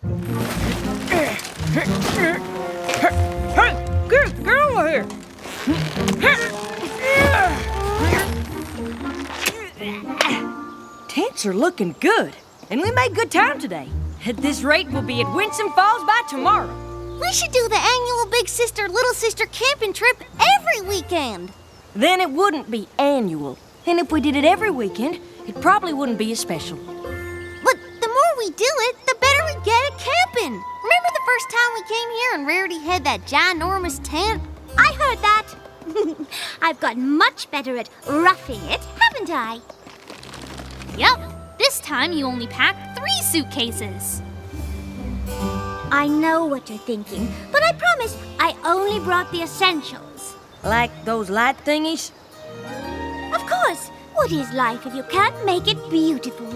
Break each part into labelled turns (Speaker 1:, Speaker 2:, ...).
Speaker 1: Hey, get over here! Tents are looking good, and we made good time today. At this rate, we'll be at Winsome Falls by tomorrow.
Speaker 2: We should do the annual Big Sister, Little Sister camping trip every weekend.
Speaker 1: Then it wouldn't be annual. And if we did it every weekend, it probably wouldn't be as special.
Speaker 2: But the more we do it, the better we get at camping. Remember the first time we came here and Rarity had that ginormous tent?
Speaker 3: I heard that. I've gotten much better at roughing it, haven't I?
Speaker 4: Yep. This time you only packed 3 suitcases.
Speaker 3: I know what you're thinking, but I promise I only brought the essentials.
Speaker 1: Like those light thingies?
Speaker 3: Of course. What is life if you can't make it beautiful?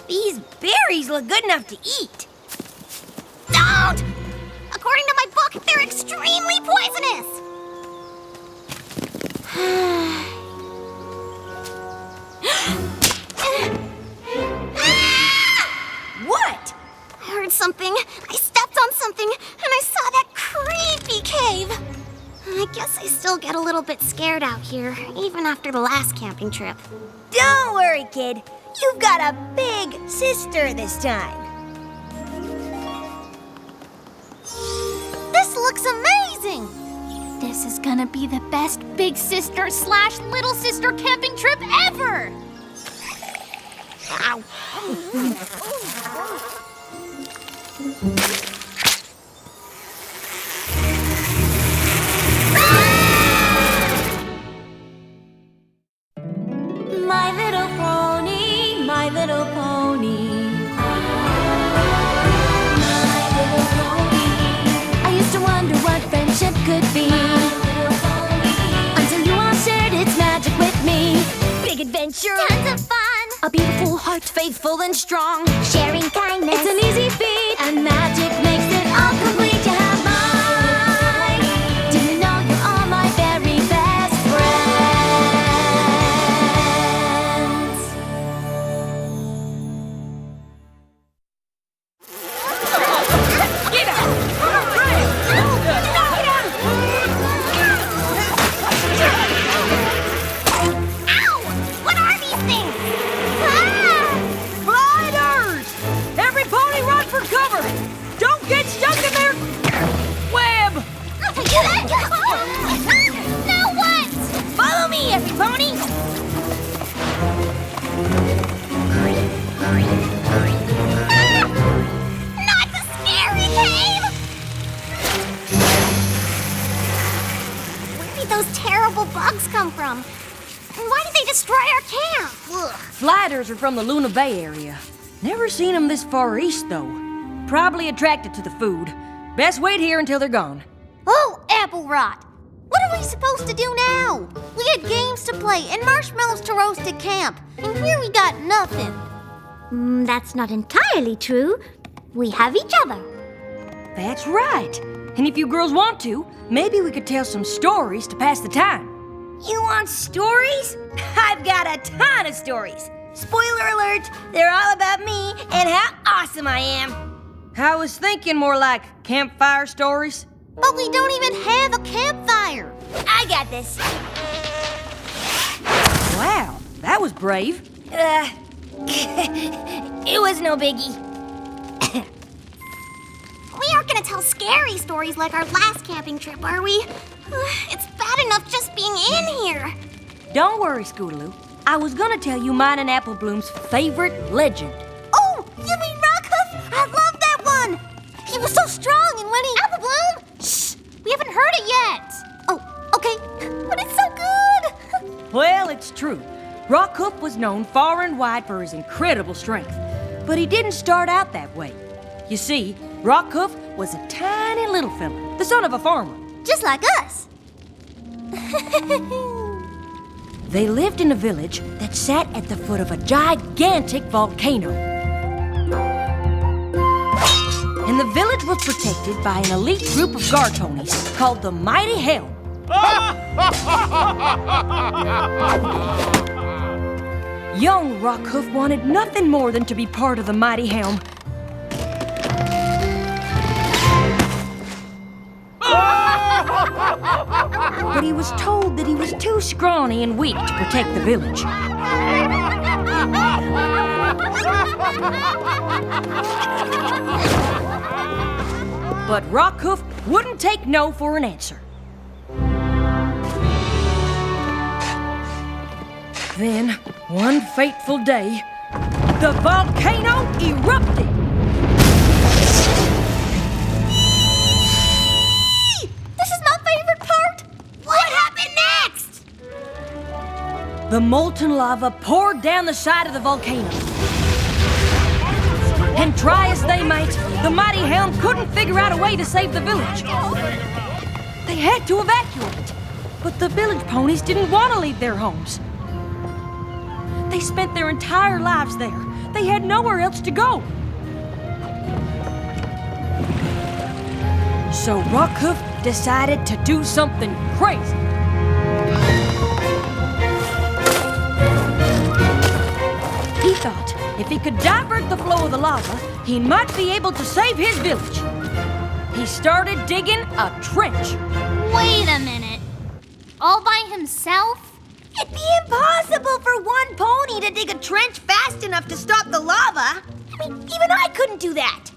Speaker 2: These berries look good enough to eat.
Speaker 3: Don't! According to my book, they're extremely poisonous.
Speaker 2: What?
Speaker 3: I heard something. I stepped on something, and I saw that creepy cave. I guess I still get a little bit scared out here, even after the last camping trip.
Speaker 2: Don't worry, kid. You've got a big sister this time. This looks amazing.
Speaker 4: This is gonna be the best big sister / little sister camping trip ever!
Speaker 2: Ow.
Speaker 3: My little pony, my little pony. My little pony. I used to wonder what friendship could be. Until you all shared its magic with me.
Speaker 2: Big adventure.
Speaker 3: Tons of fun.
Speaker 2: A beautiful heart, faithful and strong.
Speaker 3: Sharing kindness.
Speaker 2: It's an easy feat, and magic makes it all complete. You have mine. Do you know you're all my very best friends?
Speaker 1: Get out!
Speaker 3: Ow! What are these things?
Speaker 1: Gliders! Every pony run for cover! Don't get stuck in their web!
Speaker 3: Now what?
Speaker 2: Follow me, every pony.
Speaker 3: Not the scary cave! Where did those terrible bugs come from? And why did they destroy our camp? Ugh.
Speaker 1: Gliders are from the Luna Bay area. Never seen them this far east, though. Probably attracted to the food. Best wait here until they're gone.
Speaker 2: Oh, apple rot. What are we supposed to do now? We had games to play and marshmallows to roast at camp. And here we got nothing.
Speaker 3: That's not entirely true. We have each other.
Speaker 1: That's right. And if you girls want to, maybe we could tell some stories to pass the time.
Speaker 2: You want stories? I've got a ton of stories. Spoiler alert, they're all about me and how awesome I am.
Speaker 1: I was thinking more like campfire stories.
Speaker 2: But we don't even have a campfire. I got this.
Speaker 1: Wow, that was brave.
Speaker 2: It was no biggie.
Speaker 3: We aren't gonna tell scary stories like our last camping trip, are we? It's bad enough just being in here.
Speaker 1: Don't worry, Scootaloo. I was gonna tell you mine and Apple Bloom's favorite legend.
Speaker 2: Oh, you mean Rockhoof? I love that one. He was so strong and when he...
Speaker 3: Apple Bloom! Shh! We haven't heard it yet.
Speaker 2: Oh, okay. But it's so good.
Speaker 1: Well, it's true. Rockhoof was known far and wide for his incredible strength. But he didn't start out that way. You see, Rockhoof was a tiny little fella, the son of a farmer.
Speaker 2: Just like us.
Speaker 1: They lived in a village that sat at the foot of a gigantic volcano. And the village was protected by an elite group of guard ponies called the Mighty Helm. Young Rockhoof wanted nothing more than to be part of the mighty helm. But he was told that he was too scrawny and weak to protect the village. But Rockhoof wouldn't take no for an answer. Then, one fateful day, the volcano erupted.
Speaker 2: This is my favorite part! What happened next?
Speaker 1: The molten lava poured down the side of the volcano. And try as they might, the mighty helm couldn't figure out a way to save the village. They had to evacuate, but the village ponies didn't want to leave their homes. They spent their entire lives there. They had nowhere else to go. So Rockhoof decided to do something crazy. He thought if he could divert the flow of the lava, he might be able to save his village. He started digging a trench.
Speaker 4: Wait a minute. All by himself?
Speaker 2: It'd be impossible for one pony to dig a trench fast enough to stop the lava. I mean, even I couldn't do that.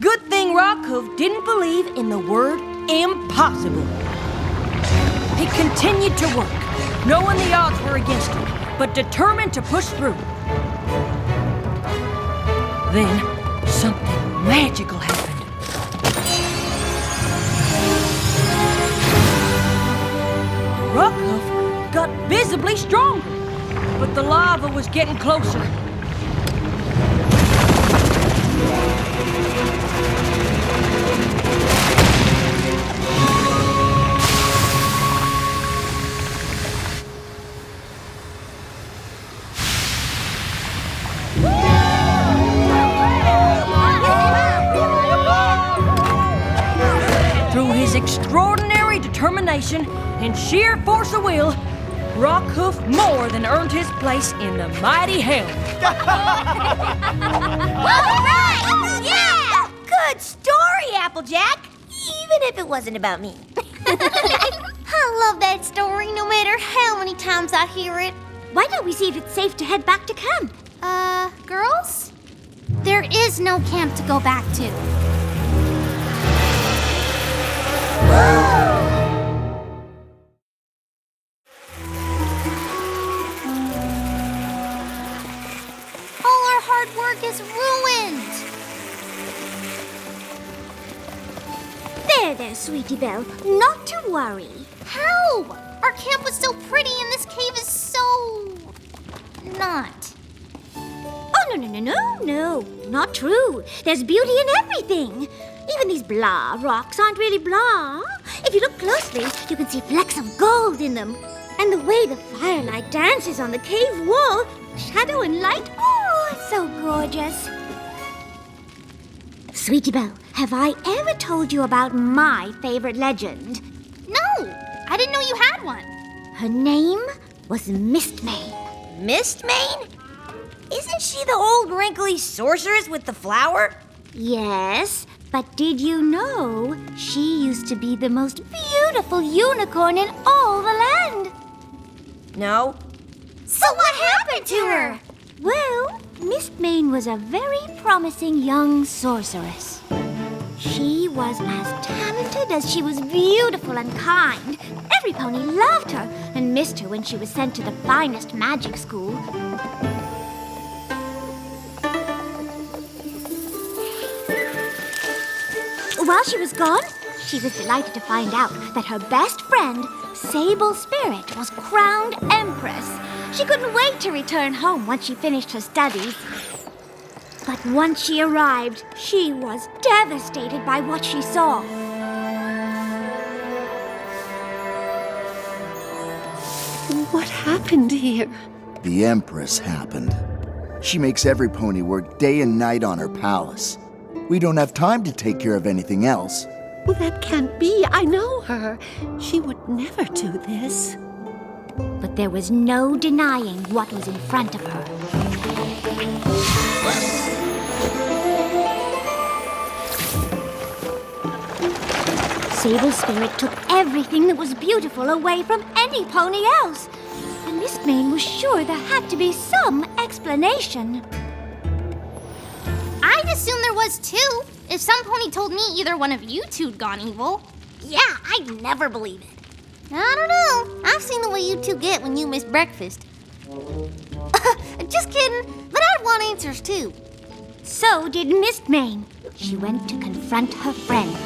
Speaker 1: Good thing Rockhoof didn't believe in the word impossible. He continued to work, knowing the odds were against him, but determined to push through. Then, something magical happened. Rockhoof got visibly stronger, but the lava was getting closer. Through his extraordinary determination and sheer force of will, Rockhoof more than earned his place in the mighty helm.
Speaker 2: All right! Yeah! Good story, Applejack. Even if it wasn't about me. I love that story no matter how many times I hear it. Why don't we see if it's safe to head back to camp?
Speaker 4: Girls? There is no camp to go back to.
Speaker 2: All our hard work is ruined. There, sweetie Belle. Not to worry.
Speaker 4: How? Our camp was so pretty and this cave is so... not.
Speaker 2: Oh, no. Not true. There's beauty in everything. Even these blah rocks aren't really blah. If you look closely, you can see flecks of gold in them. And the way the firelight dances on the cave wall, shadow and light, oh, it's so gorgeous. Sweetie Belle, have I ever told you about my favorite legend?
Speaker 4: No! I didn't know you had one.
Speaker 2: Her name was Mistmane. Mistmane? Isn't she the old wrinkly sorceress with the flower? Yes, but did you know she used to be the most beautiful unicorn in all the land? No. So what happened to her? Well, Mistmane was a very promising young sorceress. She was as talented as she was beautiful and kind. Every pony loved her and missed her when she was sent to the finest magic school. While she was gone, she was delighted to find out that her best friend, Sable Spirit, was crowned Empress. She couldn't wait to return home once she finished her studies. But once she arrived, she was devastated by what she saw.
Speaker 5: What happened here?
Speaker 6: The Empress happened. She makes every pony work day and night on her palace. We don't have time to take care of anything else.
Speaker 5: Well, that can't be. I know her. She would never do this.
Speaker 2: But There was no denying what was in front of her. Sable Spirit took everything that was beautiful away from any pony else. And Mistmane was sure there had to be some explanation.
Speaker 4: I'd assume there was too. If some pony told me either one of you two'd gone evil.
Speaker 3: Yeah, I'd never believe it.
Speaker 4: I don't know. I've seen the way you two get when you miss breakfast. Just kidding, but I'd want answers too.
Speaker 2: So did Mistmane. She went to confront her friend.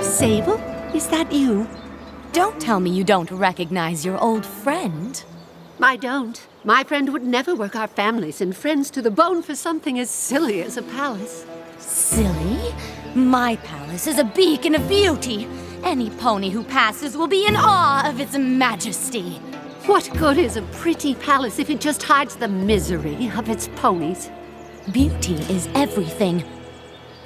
Speaker 5: Sable, is that you?
Speaker 1: Don't tell me you don't recognize your old friend.
Speaker 5: I don't. My friend would never work our families and friends to the bone for something as silly as a palace.
Speaker 1: Silly? My palace is a beacon of beauty. Any pony who passes will be in awe of its majesty.
Speaker 5: What good is a pretty palace if it just hides the misery of its ponies?
Speaker 1: Beauty is everything.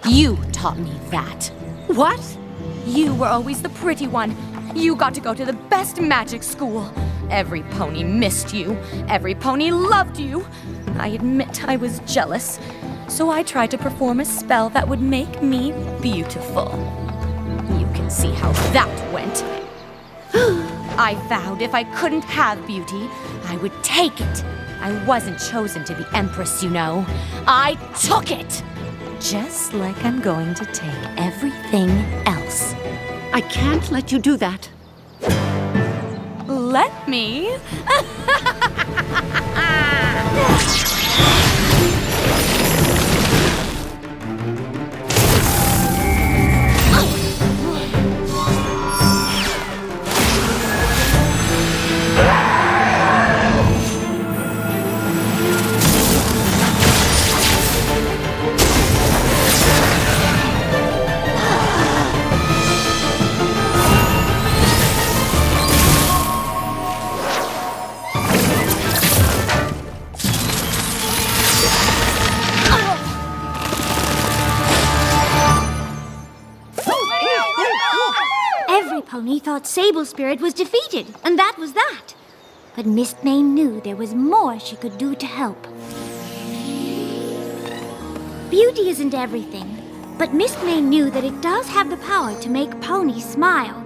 Speaker 1: You taught me that.
Speaker 5: What?
Speaker 1: You were always the pretty one. You got to go to the best magic school. Every pony missed you. Every pony loved you. I admit I was jealous. So I tried to perform a spell that would make me beautiful. You can see how that went. I vowed if I couldn't have beauty, I would take it. I wasn't chosen to be empress, you know. I took it! Just like I'm going to take everything else.
Speaker 5: I can't let you do that.
Speaker 1: Let me.
Speaker 2: Pony thought Sable Spirit was defeated, and that was that. But Mistmane knew there was more she could do to help. Beauty isn't everything, but Mistmane knew that it does have the power to make ponies smile.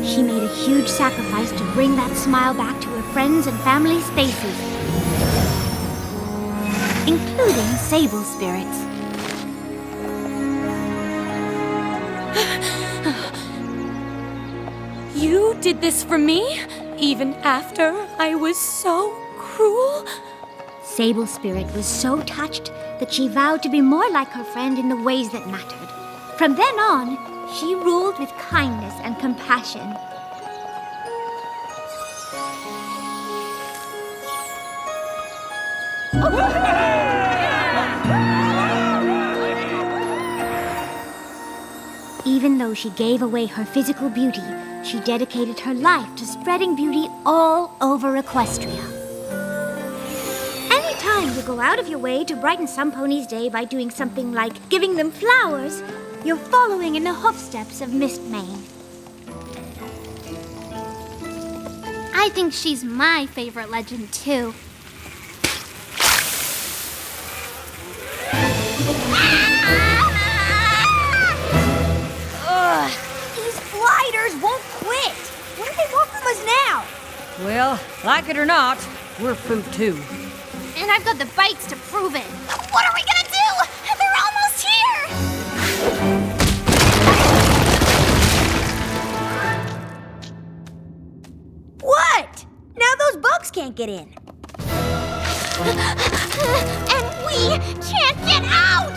Speaker 2: She made a huge sacrifice to bring that smile back to her friends' and family's faces, including Sable Spirits.
Speaker 1: You did this for me, even after I was so cruel?
Speaker 2: Sable Spirit was so touched that she vowed to be more like her friend in the ways that mattered. From then on, she ruled with kindness and compassion. Even though she gave away her physical beauty, she dedicated her life to spreading beauty all over Equestria. Anytime you go out of your way to brighten some pony's day by doing something like giving them flowers, you're following in the hoofsteps of Mistmane.
Speaker 4: I think she's my favorite legend, too.
Speaker 2: These gliders won't quit. What do they want from us now?
Speaker 1: Well, like it or not, we're fruit too.
Speaker 4: And I've got the bikes to prove it.
Speaker 3: What are we gonna do? They're almost here!
Speaker 2: What? Now those bugs can't get in.
Speaker 3: And we can't get out!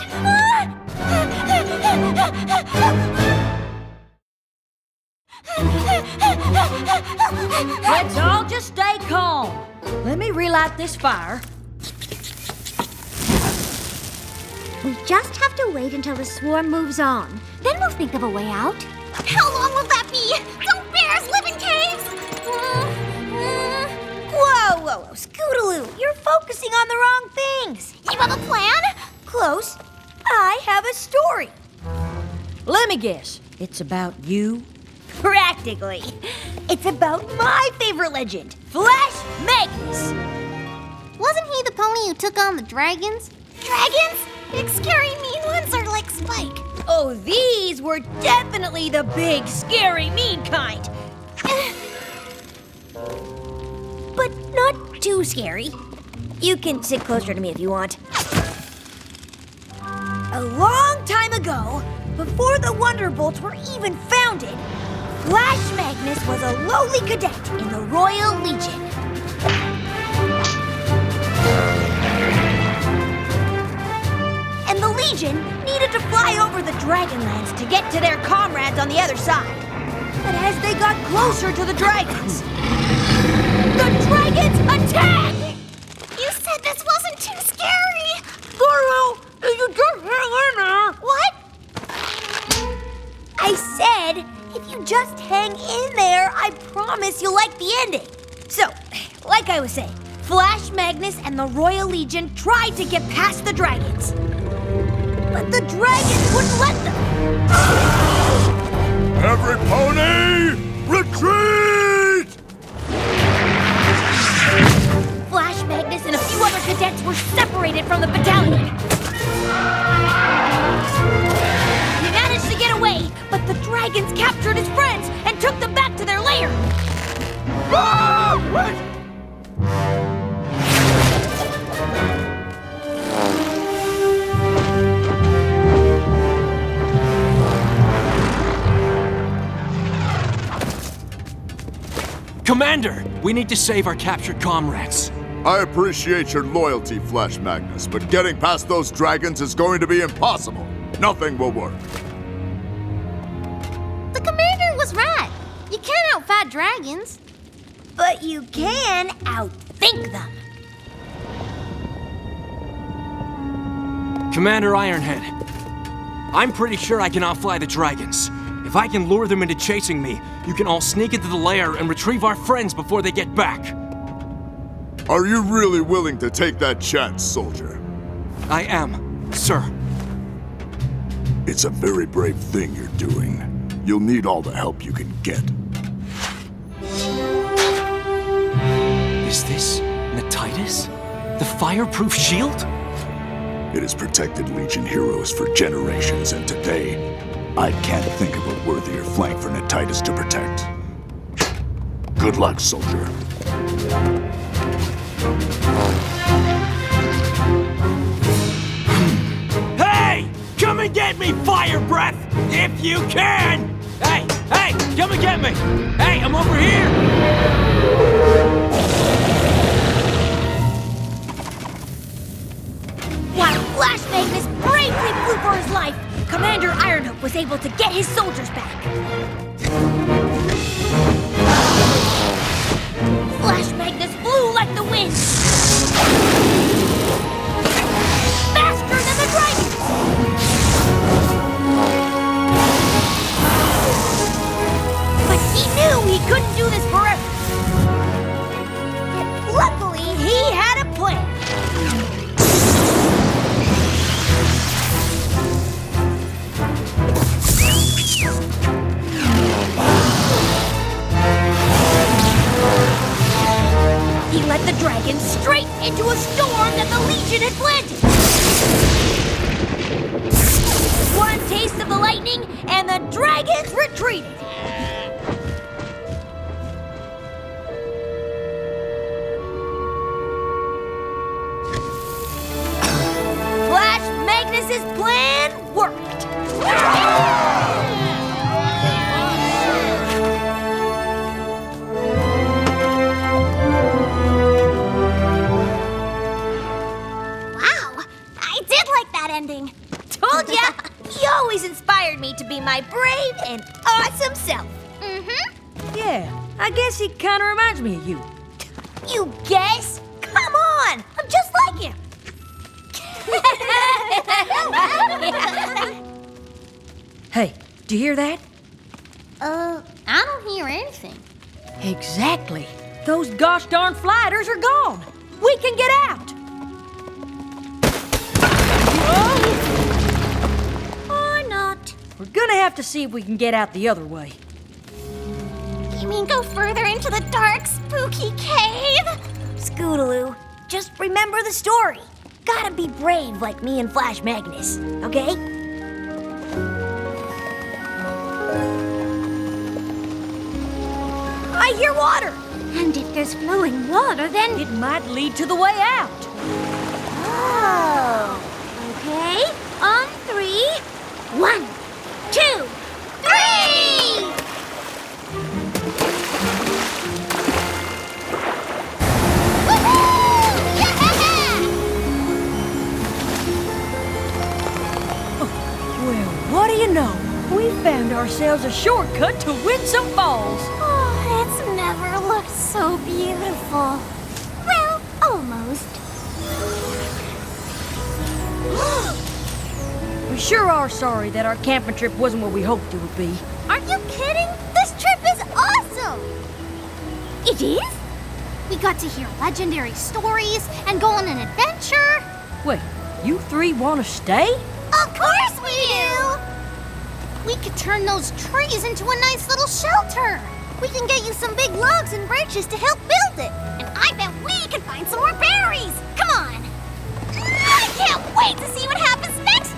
Speaker 1: Let's all just stay calm. Let me relight this fire.
Speaker 2: We just have to wait until the swarm moves on. Then we'll think of a way out.
Speaker 3: How long will that be? Don't bears live in caves?
Speaker 2: Whoa, Scootaloo, you're focusing on the wrong things.
Speaker 3: You have a plan?
Speaker 2: Close.
Speaker 1: I have a story. Let me guess. It's about you?
Speaker 2: Practically. It's about my favorite legend, Flash Magnus.
Speaker 3: Wasn't he the pony who took on the dragons? Dragons? Big scary mean ones are like Spike.
Speaker 2: Oh, these were definitely the big, scary, mean kind. But not too scary. You can sit closer to me if you want. A long time ago, before the Wonderbolts were even founded, Flash Magnus was a lowly cadet in the Royal Legion. And the Legion needed to fly over the Dragonlands to get to their comrades on the other side. But as they got closer to the dragons attacked!
Speaker 3: You said this wasn't too scary.
Speaker 1: Girl, you just hang in there.
Speaker 3: What?
Speaker 2: I said, if you just hang in there, I promise you'll like the ending. So, like I was saying, Flash Magnus and the Royal Legion tried to get past the dragons. But the dragons wouldn't let them.
Speaker 7: Every pony, retreat!
Speaker 2: Flash Magnus and a few other cadets were separated from the battalion. He managed to get away, but the dragons captured his friends and took them back to their lair.
Speaker 8: Commander, we need to save our captured comrades.
Speaker 7: I appreciate your loyalty, Flash Magnus, but getting past those dragons is going to be impossible. Nothing will work.
Speaker 3: The commander was right. You can't outfight dragons.
Speaker 2: But you can outthink them.
Speaker 8: Commander Ironhead, I'm pretty sure I can outfly the dragons. If I can lure them into chasing me, you can all sneak into the lair and retrieve our friends before they get back.
Speaker 7: Are you really willing to take that chance, soldier?
Speaker 8: I am, sir.
Speaker 7: It's a very brave thing you're doing. You'll need all the help you can get.
Speaker 8: Is this Nytitus? The fireproof shield?
Speaker 7: It has protected Legion heroes for generations, and today, I can't think of a worthier flank for Nytitus to protect. Good luck, soldier.
Speaker 8: Hey! Come and get me, fire breath! If you can! Hey! Hey! Come and get me! Hey, I'm over here!
Speaker 2: While Flash Magnus bravely flew for his life, Commander Ironhoof was able to get his soldiers back. Flash Magnus flew like the wind. Faster than the dragons! But he knew he couldn't do this forever. Luckily, he had a plan. He led the dragon straight into a storm that the Legion had planted. One taste of the lightning, and the dragons retreated. Flash Magnus's plan worked.
Speaker 3: Ending.
Speaker 2: Told ya! He always inspired me to be my brave and awesome self.
Speaker 3: Mm-hmm.
Speaker 1: Yeah, I guess he kind of reminds me of you.
Speaker 2: You guess? Come on! I'm just like him.
Speaker 1: Hey, do you hear that?
Speaker 3: I don't hear anything.
Speaker 1: Exactly. Those gosh darn flighters are gone. We can get out. have to see if we can get out the other way.
Speaker 3: You mean go further into the dark, spooky cave?
Speaker 2: Scootaloo, just remember the story. Gotta be brave like me and Flash Magnus, okay? I hear water.
Speaker 3: And if there's flowing water, then...
Speaker 1: It might lead to the way out.
Speaker 2: Oh, okay. On 3. 1, 2, 3!
Speaker 1: Well, what do you know? We found ourselves a shortcut to Winsome Falls.
Speaker 3: Oh, it's never looked so beautiful. Well, almost.
Speaker 1: We sure are sorry that our camping trip wasn't what we hoped it would be.
Speaker 3: Are you kidding? This trip is awesome!
Speaker 2: It is?
Speaker 4: We got to hear legendary stories and go on an adventure.
Speaker 1: Wait, you three want to stay?
Speaker 3: Of course we do!
Speaker 4: We could turn those trees into a nice little shelter.
Speaker 3: We can get you some big logs and branches to help build it. And I bet we can find some more berries. Come on! I can't wait to see what happens next